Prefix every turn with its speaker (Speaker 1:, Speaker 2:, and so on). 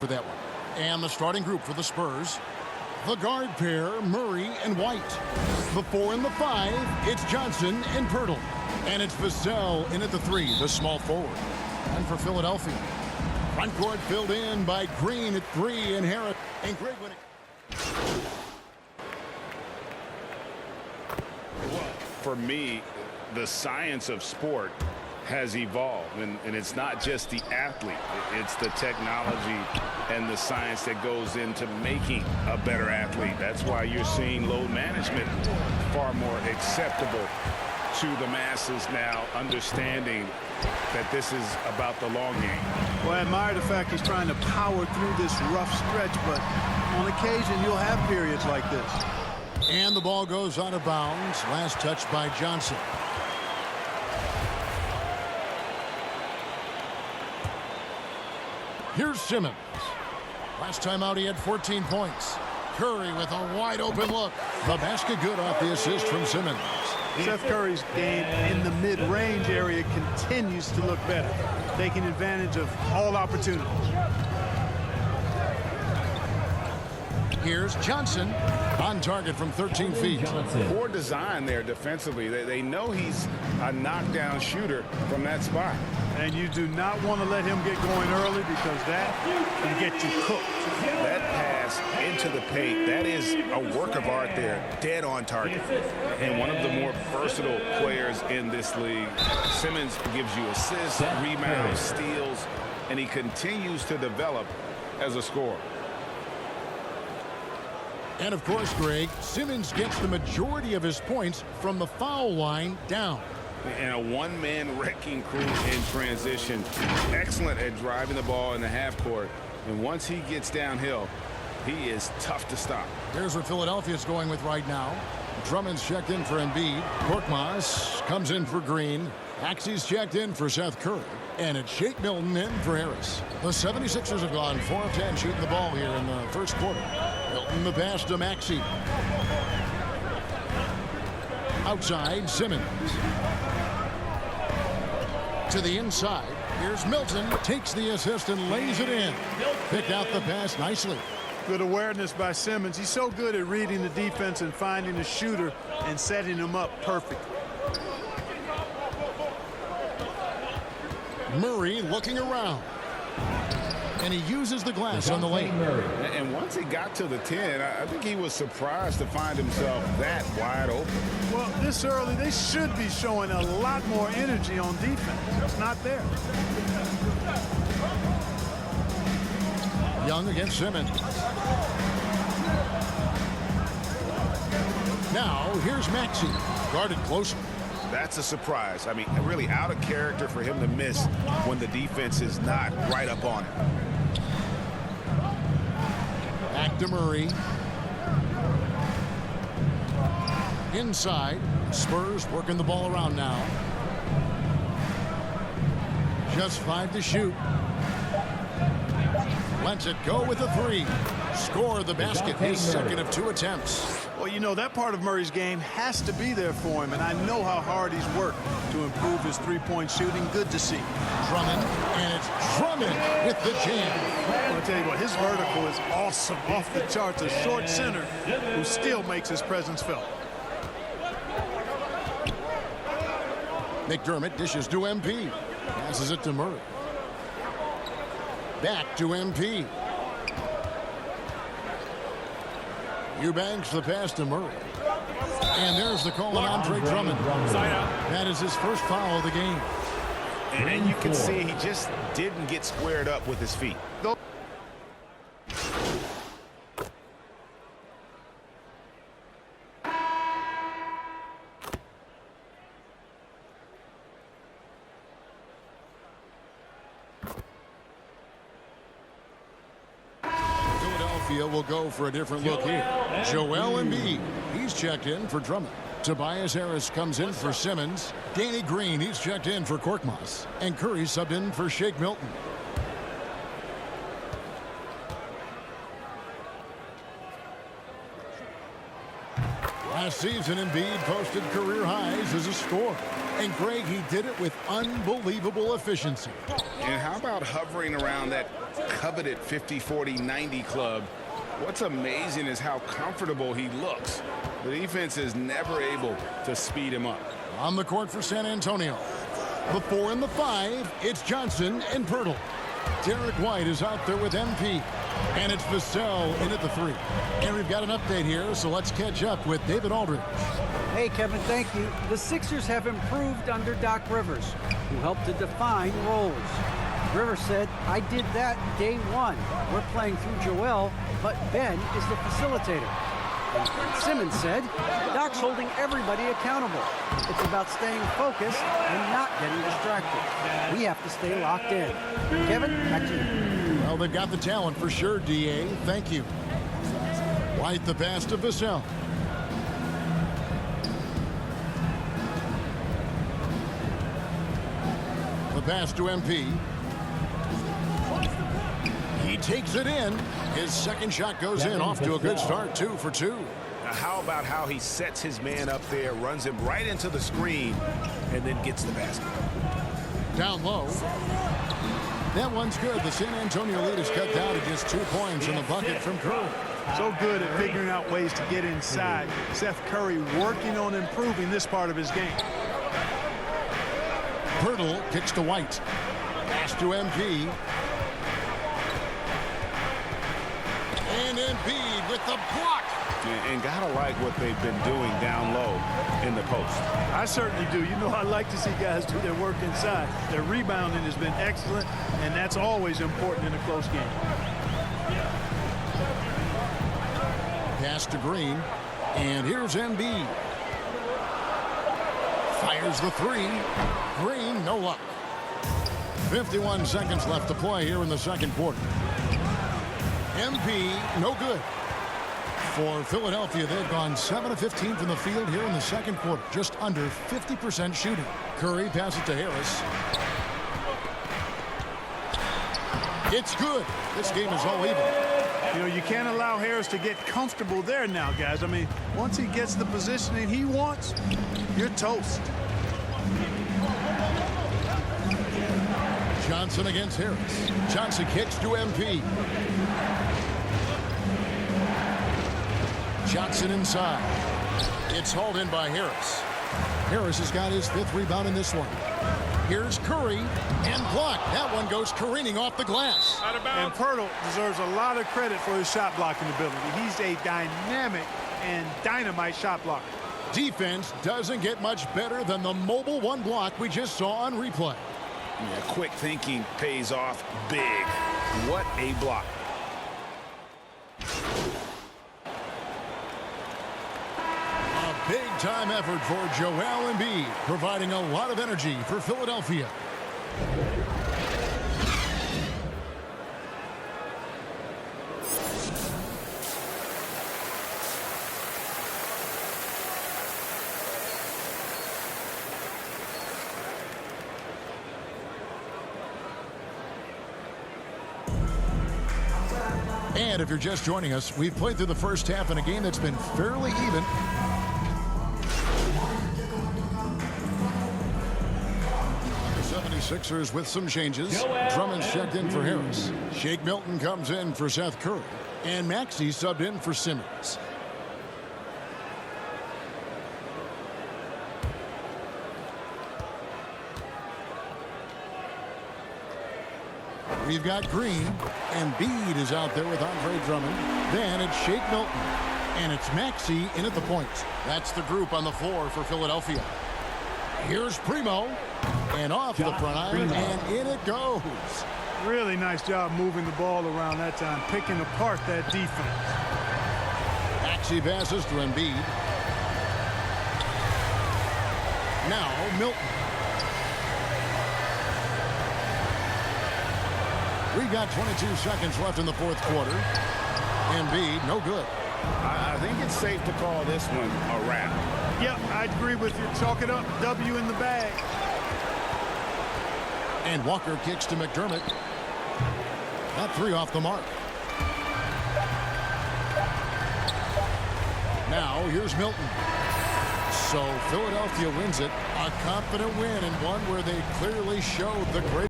Speaker 1: for that one. And the starting group for the Spurs. The guard pair, Murray and White. The 4 and the 5, it's Johnson and Pirtle. And it's Vassell in at the 3, the small forward. And for Philadelphia, front court filled in by Green at 3 and Harris. And Greg winning.
Speaker 2: For me, the science of sport has evolved, and it's not just the athlete, it's the technology and the science that goes into making a better athlete. That's why you're seeing load management far more acceptable to the masses now, understanding that this is about the long game.
Speaker 3: Well, I admire the fact he's trying to power through this rough stretch, but on occasion you'll have periods like this.
Speaker 1: And the ball goes out of bounds. Last touch by Johnson. Here's Simmons. Last time out he had 14 points. Curry with a wide open look. The basket good off the assist from Simmons.
Speaker 3: Seth Curry's game in the mid-range area continues to look better, taking advantage of all opportunities.
Speaker 1: Here's Johnson on target from 13 feet.
Speaker 2: Poor design there defensively. They know he's a knockdown shooter from that spot.
Speaker 3: And you do not want to let him get going early because that can get you cooked.
Speaker 2: That pass into the paint, that is a work of art there, dead on target. And one of the more versatile players in this league. Simmons gives you assists, rebounds, steals, and he continues to develop as a scorer.
Speaker 1: And of course, Greg, Simmons gets the majority of his points from the foul line down.
Speaker 2: And a one-man wrecking crew in transition. Excellent at driving the ball in the half court. And once he gets downhill, he is tough to stop.
Speaker 1: Here's what Philadelphia's going with right now. Drummond's checked in for Embiid. Korkmaz comes in for Green. Axie's checked in for Seth Curry. And it's Shake Milton in for Harris. The 76ers have gone 4 of 10 shooting the ball here in the first quarter. Milton the pass to Maxey. Outside, Simmons. To the inside. Here's Milton. Takes the assist and lays it in. Picked out the pass nicely.
Speaker 3: Good awareness by Simmons. He's so good at reading the defense and finding the shooter and setting him up perfectly.
Speaker 1: Murray looking around. And he uses the glass on the lane.
Speaker 2: And once he got to the 10, I think he was surprised to find himself that wide open.
Speaker 3: Well, this early, they should be showing a lot more energy on defense. It's not there.
Speaker 1: Young against Simmons. Now, here's Maxey. Guarded closer.
Speaker 2: That's a surprise. I mean, really out of character for him to miss when the defense is not right up on him.
Speaker 1: Back to Murray. Inside. Spurs working the ball around now. Just 5 to shoot. Lets it go with a 3. Score the basket, his second of 2 attempts.
Speaker 3: Well, you know, that part of Murray's game has to be there for him, and I know how hard he's worked to improve his three-point shooting. Good to see.
Speaker 1: Drummond, and it's Drummond with the jam.
Speaker 3: I'll tell you what, his vertical is awesome, off the charts. A short center who still makes his presence felt.
Speaker 1: McDermott dishes to MP. Passes it to Murray. Back to MP. Eubanks the pass to Murray. And there's the call on Andre Drummond. That is his first foul of the game.
Speaker 2: And you can see he just didn't get squared up with his feet.
Speaker 1: Will go for a different look here. Joel Embiid, he's checked in for Drummond. Tobias Harris comes in for Simmons. Danny Green, he's checked in for Korkmaz. And Curry subbed in for Shake Milton. Last season, Embiid posted career highs as a scorer. And Greg, he did it with unbelievable efficiency.
Speaker 2: And how about hovering around that coveted 50-40-90 club. What's amazing is how comfortable he looks. The defense is never able to speed him up.
Speaker 1: On the court for San Antonio. The 4 and the 5, it's Johnson and Pirtle. Derek White is out there with MP. And it's Vassell in at the 3. And we've got an update here, so let's catch up with David Aldridge.
Speaker 4: Hey, Kevin, thank you. The Sixers have improved under Doc Rivers, who helped to define roles. Rivers said, I did that day one. We're playing through Joel, but Ben is the facilitator. And Simmons said, Doc's holding everybody accountable. It's about staying focused and not getting distracted. We have to stay locked in. Kevin, back to you.
Speaker 1: Well, they've got the talent for sure, D.A. Thank you. White the pass to Vassell. The pass to MP. He takes it in. His second shot goes in, off to a good start, 2 for 2.
Speaker 5: Now, how about how he sets his man up there, runs him right into the screen, and then gets the basket.
Speaker 1: Down low. That one's good. The San Antonio lead is cut down to just 2 points in the bucket from Curry.
Speaker 3: So good at figuring out ways to get inside. Seth Curry working on improving this part of his game.
Speaker 1: Pirtle kicks to White. Pass to MP. And Embiid with the block.
Speaker 2: And gotta like what they've been doing down low in the post.
Speaker 3: I certainly do. You know, I like to see guys do their work inside. Their rebounding has been excellent, and that's always important in a close game.
Speaker 1: Pass to Green. And here's Embiid. Fires the 3. Green, no luck. 51 seconds left to play here in the second quarter. MP, no good. For Philadelphia, they've gone 7 of 15 from the field here in the second quarter. Just under 50% shooting. Curry passes to Harris. It's good. This game is all even.
Speaker 3: You know, you can't allow Harris to get comfortable there now, guys. I mean, once he gets the positioning he wants, you're toast.
Speaker 1: Johnson against Harris. Johnson kicks to MP. Johnson inside. It's hauled in by Harris. Harris has got his 5th rebound in this one. Here's Curry and blocked. That one goes careening off the glass.
Speaker 3: And Pirtle deserves a lot of credit for his shot blocking ability. He's a dynamic and dynamite shot blocker.
Speaker 1: Defense doesn't get much better than the mobile 1 block we just saw on replay.
Speaker 2: Yeah, quick thinking pays off big. What a block.
Speaker 1: A big-time effort for Joel Embiid, providing a lot of energy for Philadelphia. And if you're just joining us, we've played through the first half in a game that's been fairly even. The 76ers with some changes. Drummond's checked in for Harris. Shake Milton comes in for Seth Curry. And Maxey subbed in for Simmons. We've got Green, and Embiid is out there with Andre Drummond. Then it's Shake Milton, and it's Maxey in at the point. That's the group on the floor for Philadelphia. Here's Primo, and off the front iron, and in it goes.
Speaker 3: Really nice job moving the ball around that time, picking apart that defense.
Speaker 1: Maxey passes to Embiid. Now Milton. We've got 22 seconds left in the fourth quarter. Embiid, no good.
Speaker 2: I think it's safe to call this one a wrap.
Speaker 3: Yep, I agree with you. Chalk it up. W in the bag.
Speaker 1: And Walker kicks to McDermott. That 3 off the mark. Now here's Milton. So Philadelphia wins it. A confident win, and one where they clearly showed the great